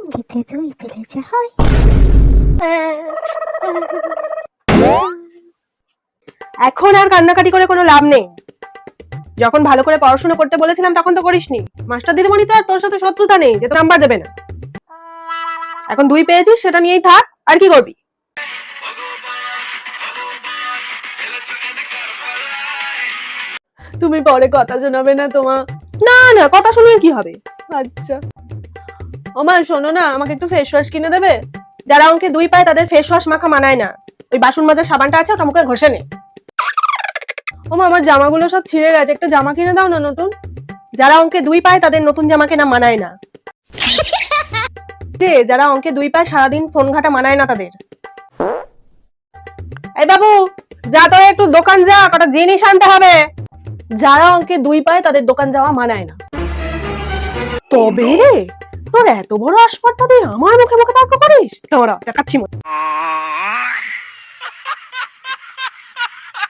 অঙ্কেতে দুই পেলে যা হয়। এখন আর কান্নাকাটি করে কোনো লাভ নেই। যখন ভালো করে পড়াশোনা করতে বলেছিলাম তখন তো করিসনি। মাস্টার দিদিমণি তো আর তোর সাথে শত্রুতা নেই যে তোর নাম্বার দেবে না। এখন 2 পেয়েছিস, সেটা নিয়েই থাক, আর কি করবি? তুমি পরে কথা শোনাবে না তোমা? না না, কথা শুনিয়ে কি হবে? আচ্ছা আমার শোনো না, আমাকে একটু ফেস ওয়াশ কিনে দেবে? যারা অঙ্কে 2 পায় তাদের ফেস ওয়াশ মাখা মানায় না। ওই বাসন মাজার সাবানটা আছে, ওটা মুখে ঘষে নে। ওমা, আমার জামাগুলো সব ছিঁড়ে গেছে, একটা জামা কিনে দাও না নতুন। যারা অঙ্কে 2 পায় তাদের নতুন জামা কেনা মানায় না। যারা অঙ্কে 2 পায় সারাদিন ফোন ঘাটা মানায় না তাদের। এই বাবু, যা তোরা একটু দোকান যা, কটা জিনিস আনতে হবে। যারা অঙ্কে 2 পায় তাদের দোকান যাওয়া মানায় না। তবে রে, তোর এত বড় আসপারটা তুই আমার মুখে মুখে তর্ক করিস? তোরা দেখাচ্ছি।